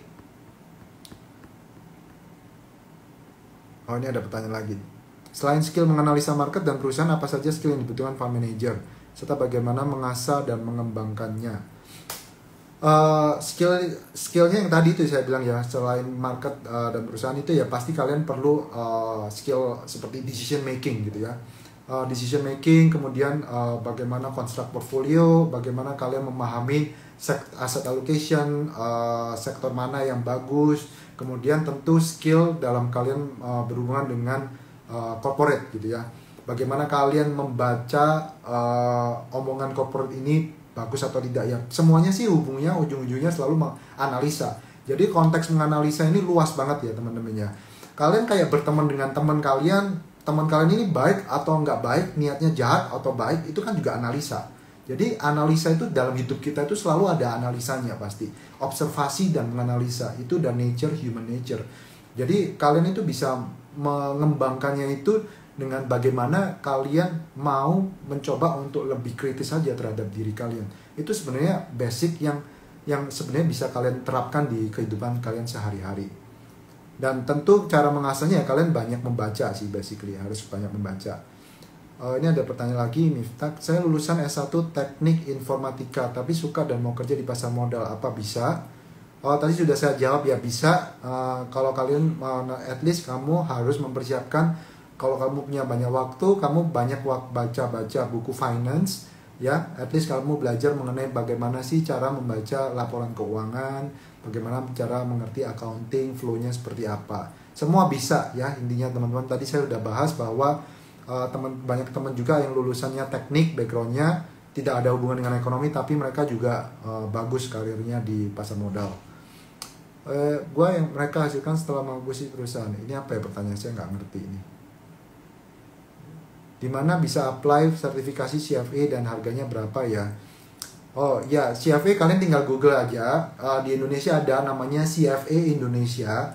Oh, ini ada pertanyaan lagi. Selain skill menganalisa market dan perusahaan, apa saja skill yang dibutuhkan fund manager, serta bagaimana mengasah dan mengembangkannya? Skillnya yang tadi itu saya bilang ya, selain market dan perusahaan itu ya pasti kalian perlu skill seperti decision making gitu ya. Decision making, kemudian bagaimana construct portfolio, bagaimana kalian memahami asset allocation, sektor mana yang bagus, kemudian tentu skill dalam kalian berhubungan dengan corporate gitu ya. Bagaimana kalian membaca omongan corporate ini bagus atau tidak ya. Semuanya sih ujung-ujungnya selalu menganalisa. Jadi konteks menganalisa ini luas banget ya teman-teman ya. Kalian kayak berteman dengan teman kalian ini baik atau nggak baik, niatnya jahat atau baik, itu kan juga analisa. Jadi analisa itu dalam hidup kita itu selalu ada analisanya pasti. Observasi dan menganalisa itu dan nature, human nature. Jadi kalian itu bisa mengembangkannya itu dengan bagaimana kalian mau mencoba untuk lebih kritis saja terhadap diri kalian. Itu sebenarnya basic yang sebenarnya bisa kalian terapkan di kehidupan kalian sehari-hari. Dan tentu cara mengasahnya ya kalian banyak membaca sih, basically harus banyak membaca. Ini ada pertanyaan lagi, Miftah. Saya lulusan S1 Teknik Informatika, tapi suka dan mau kerja di pasar modal. Apa bisa? Tadi sudah saya jawab ya bisa. Kalau kalian at least kamu harus mempersiapkan. Kalau kamu punya banyak waktu, kamu banyak baca buku finance, ya. At least kamu belajar mengenai bagaimana sih cara membaca laporan keuangan, bagaimana cara mengerti accounting, flow-nya seperti apa. Semua bisa ya intinya teman-teman. Tadi saya sudah bahas bahwa banyak teman juga yang lulusannya teknik, backgroundnya tidak ada hubungan dengan ekonomi, tapi mereka juga bagus karirnya di pasar modal. Yang mereka hasilkan setelah mengakuisisi perusahaan. Ini apa ya pertanyaan, saya nggak ngerti ini. Dimana bisa apply sertifikasi CFA dan harganya berapa ya? Oh ya, CFA kalian tinggal Google aja. Di Indonesia ada namanya CFA Indonesia.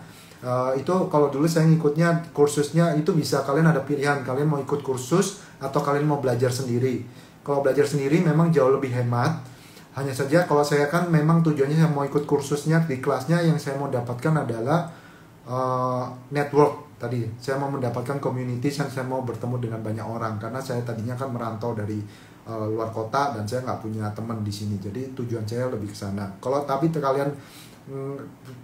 Itu kalau dulu saya ngikutnya kursusnya itu bisa kalian ada pilihan, kalian mau ikut kursus atau kalian mau belajar sendiri. Kalau belajar sendiri memang jauh lebih hemat. Hanya saja kalau saya kan memang tujuannya saya mau ikut kursusnya di kelasnya, yang saya mau dapatkan adalah network tadi. Saya mau mendapatkan community, saya mau bertemu dengan banyak orang karena saya tadinya kan merantau dari luar kota dan saya nggak punya teman di sini. Jadi tujuan saya lebih ke sana. Kalau tapi kalian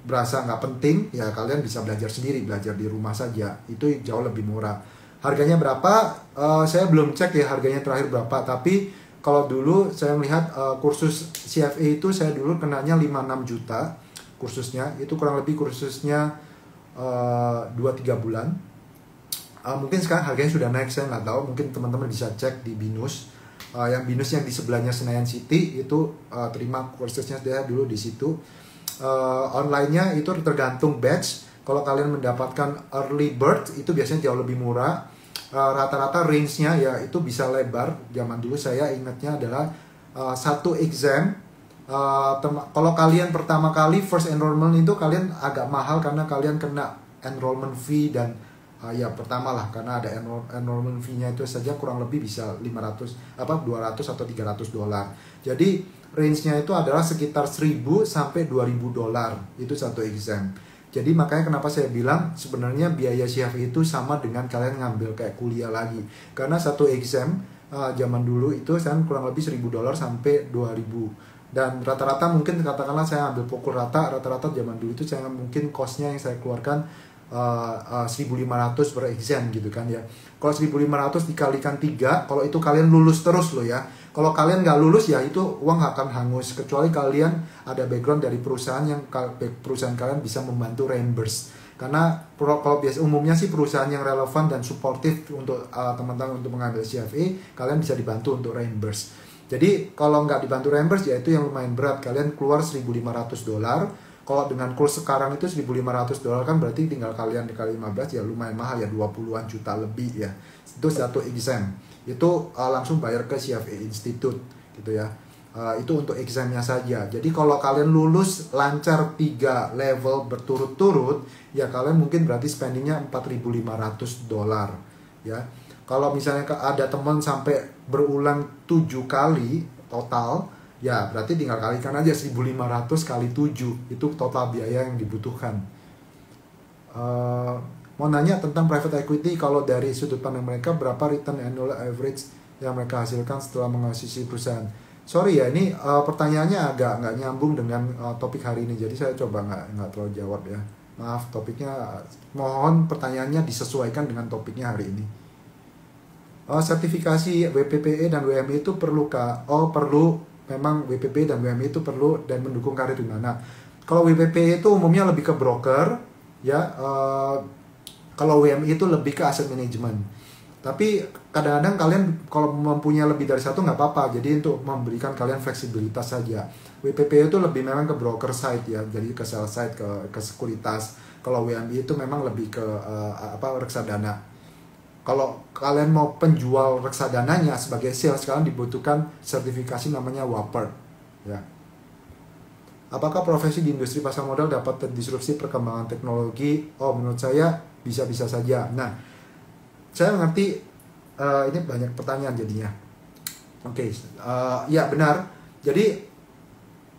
berasa nggak penting, ya kalian bisa belajar sendiri, belajar di rumah saja. Itu jauh lebih murah. Harganya berapa? Saya belum cek ya harganya terakhir berapa. Tapi kalau dulu saya melihat kursus CFA itu saya dulu kenanya 5-6 juta kursusnya. Itu kurang lebih kursusnya 2-3 bulan. Mungkin sekarang harganya sudah naik, saya nggak tahu. Mungkin teman-teman bisa cek di Binus. Yang Binus yang di sebelahnya Senayan City itu terima kursusnya saya dulu di situ. Online-nya itu tergantung batch. Kalau kalian mendapatkan early bird itu biasanya jauh lebih murah. Rata-rata range-nya ya itu bisa lebar. Zaman dulu saya ingatnya adalah satu exam. Kalau kalian pertama kali first enrollment itu kalian agak mahal karena kalian kena enrollment fee dan ya pertama lah karena ada enrollment fee-nya itu saja kurang lebih bisa 200 atau $300. Jadi range-nya itu adalah sekitar 1.000 sampai $2.000 itu satu exam. Jadi makanya kenapa saya bilang sebenarnya biaya CFA itu sama dengan kalian ngambil kayak kuliah lagi. Karena satu exam zaman dulu itu saya kurang lebih $1.000 sampai 2.000. Dan rata-rata mungkin katakanlah saya ambil pukul rata-rata zaman dulu itu saya mungkin cost-nya yang saya keluarkan 1.500 per exam gitu kan ya. Kalau 1.500 dikalikan 3, kalau itu kalian lulus terus loh ya. Kalau kalian nggak lulus ya itu uang akan hangus, kecuali kalian ada background dari perusahaan yang perusahaan kalian bisa membantu reimburse. Karena kalau biasa umumnya sih perusahaan yang relevan dan suportif untuk teman-teman untuk mengambil CFA, kalian bisa dibantu untuk reimburse. Jadi kalau nggak dibantu reimburse ya itu yang lumayan berat, kalian keluar $1.500. Kalau dengan kurs sekarang itu $1.500 kan berarti tinggal kalian dikali 15 ya lumayan mahal ya, 20-an juta lebih ya. Itu satu exam. Itu langsung bayar ke CFA Institute gitu ya. Itu untuk examnya saja. Jadi kalau kalian lulus lancar 3 level berturut-turut ya kalian mungkin berarti spendingnya $4.500 ya. Kalau misalnya ada teman sampai berulang 7 kali total, ya berarti tinggal kalikan aja 1.500 kali 7. Itu total biaya yang dibutuhkan. Mau nanya tentang private equity, kalau dari sudut pandang mereka berapa return annual average yang mereka hasilkan setelah mengakuisisi perusahaan? Sorry ya, ini pertanyaannya agak nggak nyambung dengan topik hari ini, jadi saya coba nggak terlalu jawab ya. Maaf, topiknya mohon pertanyaannya disesuaikan dengan topiknya hari ini. Sertifikasi WPPE dan WMI itu perlu kah? Oh perlu, memang WPPE dan WMI itu perlu dan mendukung karir di mana. Kalau WPPE itu umumnya lebih ke broker, ya. Kalau WMI itu lebih ke asset management. Tapi kadang-kadang kalian kalau mempunyai lebih dari satu nggak apa-apa. Jadi untuk memberikan kalian fleksibilitas saja. WPPE itu lebih memang ke broker side ya, jadi ke sell side, ke sekuritas. Kalau WMI itu memang lebih ke reksadana. Kalau kalian mau penjual reksadananya sebagai sales, kalian dibutuhkan sertifikasi namanya WAPR, ya. Apakah profesi di industri pasar modal dapat terdisrupsi perkembangan teknologi? Oh, menurut saya bisa-bisa saja. Nah, saya mengerti ini banyak pertanyaan jadinya. Oke, ya benar. Jadi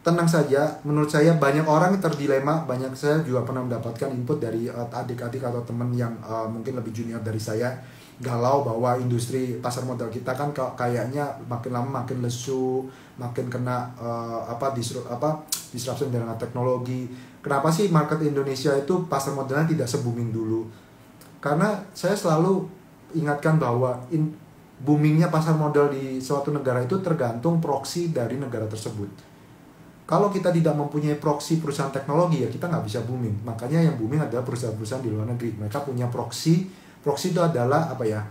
tenang saja. Menurut saya banyak orang terdilema. Banyak, saya juga pernah mendapatkan input dari adik-adik atau teman yang mungkin lebih junior dari saya, galau bahwa industri pasar modal kita kan kayaknya makin lama makin lesu, makin kena disruption dengan teknologi. Kenapa sih market Indonesia itu pasar modalnya tidak se-booming dulu? Karena saya selalu ingatkan bahwa boomingnya pasar modal di suatu negara itu tergantung proxy dari negara tersebut. Kalau kita tidak mempunyai proxy perusahaan teknologi, ya kita nggak bisa booming. Makanya yang booming adalah perusahaan-perusahaan di luar negeri. Mereka punya proxy. Proxy itu adalah apa ya?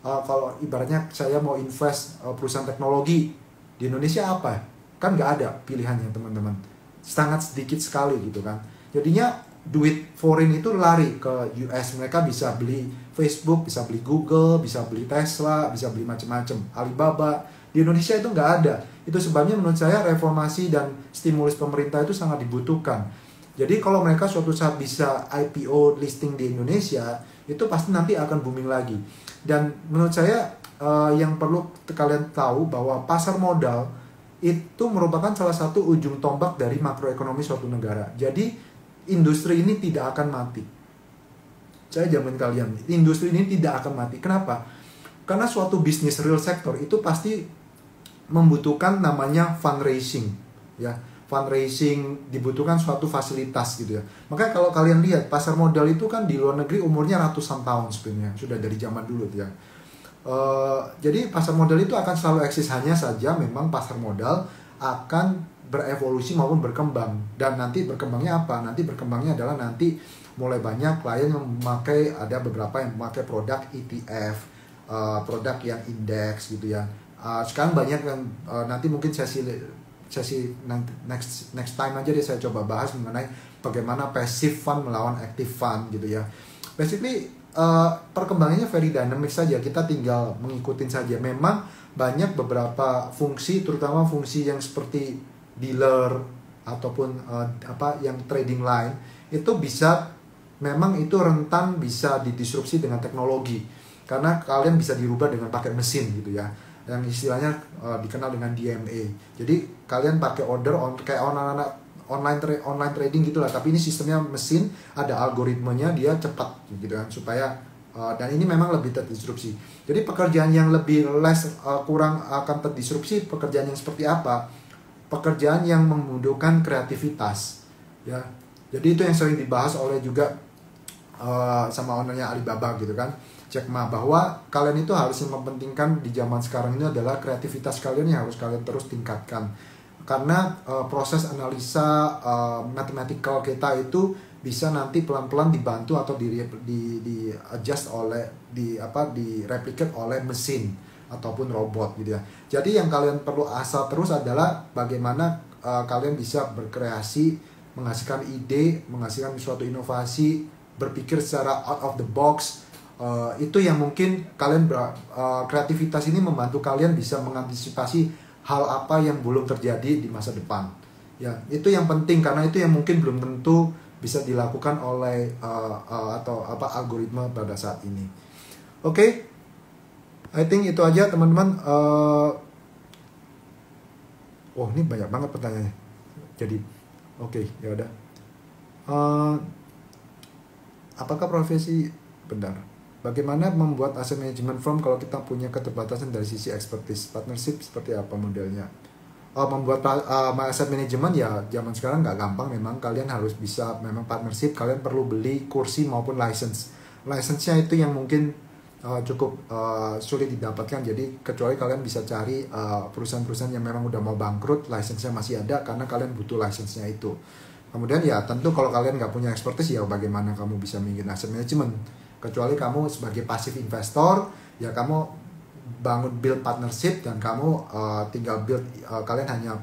Kalau ibaratnya saya mau invest perusahaan teknologi di Indonesia, apa? Kan nggak ada pilihannya, teman-teman. Sangat sedikit sekali gitu kan. Jadinya duit foreign itu lari ke US. Mereka bisa beli Facebook, bisa beli Google, bisa beli Tesla, bisa beli macam-macam, Alibaba. Di Indonesia itu nggak ada. Itu sebabnya menurut saya reformasi dan stimulus pemerintah itu sangat dibutuhkan. Jadi kalau mereka suatu saat bisa IPO listing di Indonesia, itu pasti nanti akan booming lagi. Dan menurut saya yang perlu kalian tahu bahwa pasar modal itu merupakan salah satu ujung tombak dari makroekonomi suatu negara. Jadi industri ini tidak akan mati. Saya jamin kalian, industri ini tidak akan mati. Kenapa? Karena suatu bisnis real sector itu pasti membutuhkan namanya fundraising, ya. Fundraising dibutuhkan suatu fasilitas gitu ya. Makanya kalau kalian lihat pasar modal itu kan di luar negeri umurnya ratusan tahun sebenarnya, sudah dari zaman dulu ya. Jadi pasar modal itu akan selalu eksis, hanya saja memang pasar modal akan berevolusi maupun berkembang. Dan nanti berkembangnya apa? Nanti berkembangnya adalah nanti mulai banyak klien yang memakai, ada beberapa yang memakai produk ETF, produk yang indeks gitu ya. Sekarang banyak yang nanti mungkin sesi next time aja deh saya coba bahas mengenai bagaimana passive fund melawan active fund gitu ya. Basically perkembangannya very dynamic saja, kita tinggal mengikutin saja. Memang banyak beberapa fungsi, terutama fungsi yang seperti dealer ataupun yang trading line itu bisa, memang itu rentan bisa didisrupsi dengan teknologi, karena kalian bisa dirubah dengan pakai mesin gitu ya, yang istilahnya dikenal dengan DMA. Jadi kalian pakai order kayak online trading gitulah, tapi ini sistemnya mesin, ada algoritmenya, dia cepat gitu kan, supaya dan ini memang lebih terdisrupsi. Jadi pekerjaan yang lebih kurang akan terdisrupsi, pekerjaan yang seperti apa? Pekerjaan yang membutuhkan kreativitas, ya. Jadi itu yang sering dibahas oleh juga sama ownernya Alibaba gitu kan, Jack Ma, bahwa kalian itu harus mementingkan di zaman sekarang ini adalah kreativitas kalian yang harus kalian terus tingkatkan. Karena proses analisa mathematical kita itu bisa nanti pelan-pelan dibantu atau di adjust oleh di replicate oleh mesin ataupun robot gitu ya. Jadi yang kalian perlu asah terus adalah bagaimana kalian bisa berkreasi, menghasilkan ide, menghasilkan suatu inovasi, berpikir secara out of the box. Itu yang mungkin kalian kreativitas ini membantu kalian bisa mengantisipasi hal apa yang belum terjadi di masa depan. Ya, itu yang penting, karena itu yang mungkin belum tentu bisa dilakukan oleh algoritma pada saat ini. Oke. I think itu aja teman-teman. Ini banyak banget pertanyaannya. Jadi, oke, ya udah. Apakah profesi benar? Bagaimana membuat asset management firm kalau kita punya keterbatasan dari sisi expertise? Partnership seperti apa modelnya? Membuat asset management ya zaman sekarang nggak gampang. Memang kalian harus bisa memang partnership. Kalian perlu beli kursi maupun license. License-nya itu yang mungkin cukup sulit didapatkan. Jadi kecuali kalian bisa cari perusahaan-perusahaan yang memang udah mau bangkrut, license-nya masih ada, karena kalian butuh license-nya itu. Kemudian ya tentu kalau kalian nggak punya expertise, ya bagaimana kamu bisa bikin asset management? Kecuali kamu sebagai passive investor, ya kamu build partnership dan kamu tinggal build, kalian hanya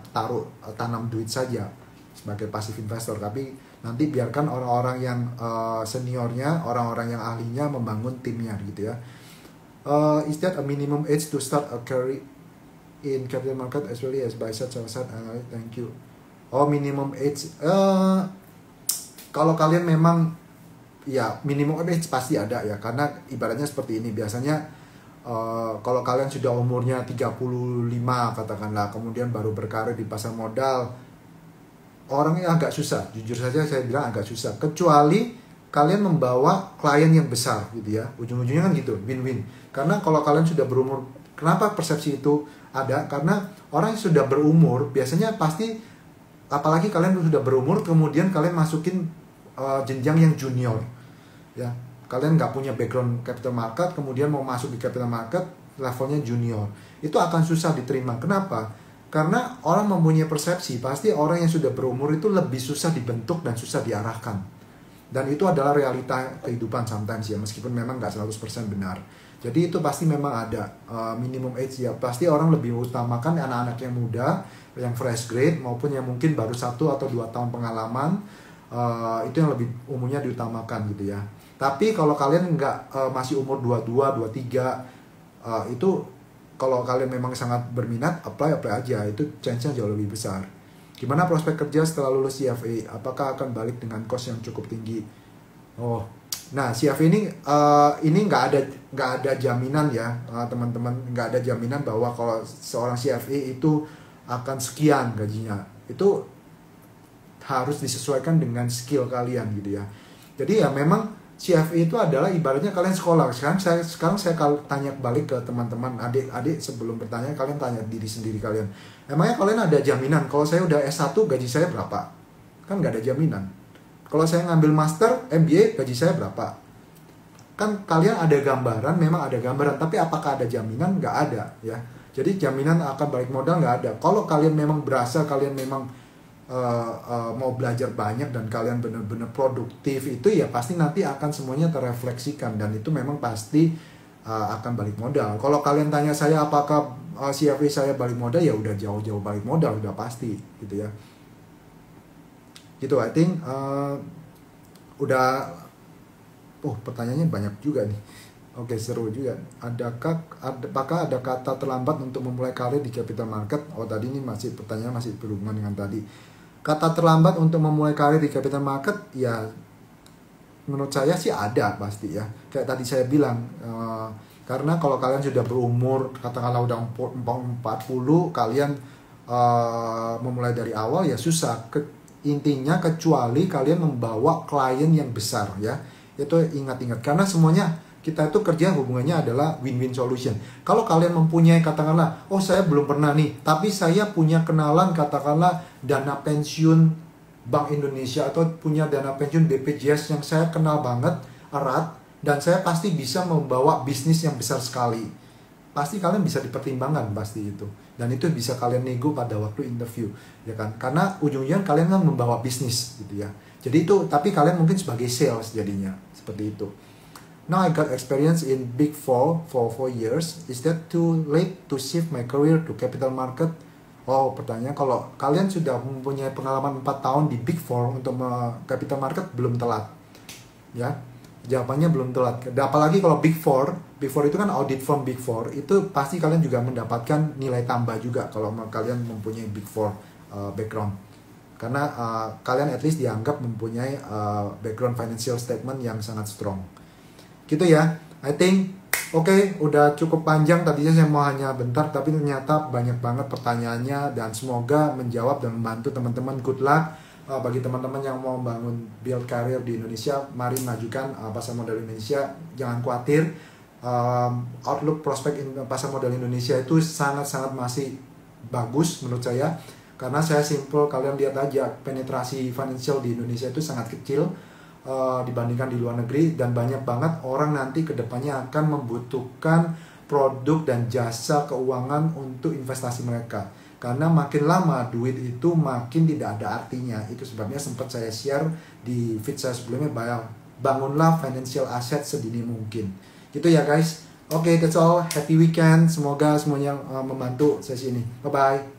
tanam duit saja sebagai passive investor. Tapi Nanti biarkan orang-orang yang seniornya, orang-orang yang ahlinya membangun timnya gitu ya. Is that a minimum age to start a career in capital market as well as buy side, sell side? Thank you. Oh, minimum age. Kalau kalian memang ya minimum age pasti ada ya, karena ibaratnya seperti ini biasanya. Kalau kalian sudah umurnya 35 katakanlah, kemudian baru berkarir di pasar modal, orangnya agak susah, jujur saja saya bilang agak susah, kecuali kalian membawa klien yang besar gitu ya, ujung-ujungnya kan gitu, win-win. Karena kalau kalian sudah berumur, kenapa persepsi itu ada? Karena orang yang sudah berumur biasanya pasti, apalagi kalian sudah berumur kemudian kalian masukin jenjang yang junior ya, kalian nggak punya background capital market, kemudian mau masuk di capital market levelnya junior, itu akan susah diterima. Kenapa? Karena orang mempunyai persepsi, pasti orang yang sudah berumur itu lebih susah dibentuk dan susah diarahkan. Dan itu adalah realita kehidupan sometimes ya, meskipun memang nggak 100% benar. Jadi itu pasti memang ada minimum age ya, pasti orang lebih utamakan anak-anak yang muda, yang fresh grade, maupun yang mungkin baru 1 atau 2 tahun pengalaman, itu yang lebih umumnya diutamakan gitu ya. Tapi kalau kalian masih umur 22, 23, itu kalau kalian memang sangat berminat, apply aja, itu chance-nya jauh lebih besar. Gimana prospek kerja setelah lulus CFA? Apakah akan balik dengan cost yang cukup tinggi? Oh, nah CFA ini nggak ada jaminan ya teman-teman, nggak ada jaminan bahwa kalau seorang CFA itu akan sekian gajinya. Itu harus disesuaikan dengan skill kalian gitu ya. Jadi ya memang CFA itu adalah ibaratnya kalian sekolah. Sekarang saya tanya balik ke teman-teman, adik-adik, sebelum bertanya kalian tanya diri sendiri kalian. Emangnya kalian ada jaminan kalau saya udah S1 gaji saya berapa? Kan nggak ada jaminan. Kalau saya ngambil master, MBA, gaji saya berapa? Kan kalian ada gambaran, memang ada gambaran, tapi apakah ada jaminan? Nggak ada ya. Jadi jaminan akan balik modal nggak ada. Kalau kalian memang berasa kalian memang mau belajar banyak dan kalian benar-benar produktif, itu ya pasti nanti akan semuanya terrefleksikan, dan itu memang pasti akan balik modal. Kalau kalian tanya saya apakah CFA saya balik modal, ya udah jauh-jauh balik modal, udah pasti gitu ya. Gitu, I think udah. Pertanyaannya banyak juga nih. Oke, seru juga. Apakah ada kata terlambat untuk memulai karir di capital market? Oh, tadi ini pertanyaan masih berhubungan dengan tadi. Kata terlambat untuk memulai karir di capital market, ya menurut saya sih ada pasti ya. Kayak tadi saya bilang, karena kalau kalian sudah berumur, katakanlah udah 40, kalian memulai dari awal ya susah. Intinya kecuali kalian membawa klien yang besar ya. Itu ingat-ingat, karena semuanya kita itu kerja hubungannya adalah win-win solution. Kalau kalian mempunyai, katakanlah, oh saya belum pernah nih, tapi saya punya kenalan, katakanlah dana pensiun Bank Indonesia atau punya dana pensiun BPJS yang saya kenal banget, erat, dan saya pasti bisa membawa bisnis yang besar sekali. Pasti kalian bisa dipertimbangkan pasti itu. Dan itu bisa kalian nego pada waktu interview, ya kan? Karena ujungnya kalian kan membawa bisnis gitu ya. Jadi itu, tapi kalian mungkin sebagai sales jadinya, seperti itu. Now I got experience in Big Four for 4 years. Is that too late to shift my career to capital market? Oh, pertanyaan, kalau kalian sudah mempunyai pengalaman 4 tahun di Big Four untuk capital market, belum telat. Ya, jawabannya belum telat. Apalagi kalau Big Four itu kan audit firm Big Four, itu pasti kalian juga mendapatkan nilai tambah juga kalau kalian mempunyai Big Four background. Karena kalian at least dianggap mempunyai background financial statement yang sangat strong. Gitu ya, I think oke, udah cukup panjang. Tadinya saya mau hanya bentar, tapi ternyata banyak banget pertanyaannya, dan semoga menjawab dan membantu teman-teman. Good luck bagi teman-teman yang mau membangun build career di Indonesia. Mari majukan pasar modal Indonesia, jangan khawatir. Outlook prospek pasar modal Indonesia itu sangat-sangat masih bagus menurut saya, karena saya simple, kalian lihat aja penetrasi financial di Indonesia itu sangat kecil dibandingkan di luar negeri, dan banyak banget orang nanti kedepannya akan membutuhkan produk dan jasa keuangan untuk investasi mereka, karena makin lama duit itu makin tidak ada artinya. Itu sebabnya sempat saya share di feed saya sebelumnya, bangunlah financial asset sedini mungkin. Gitu ya guys. Oke, that's all. Happy weekend, semoga semuanya membantu sesi ini. Bye bye.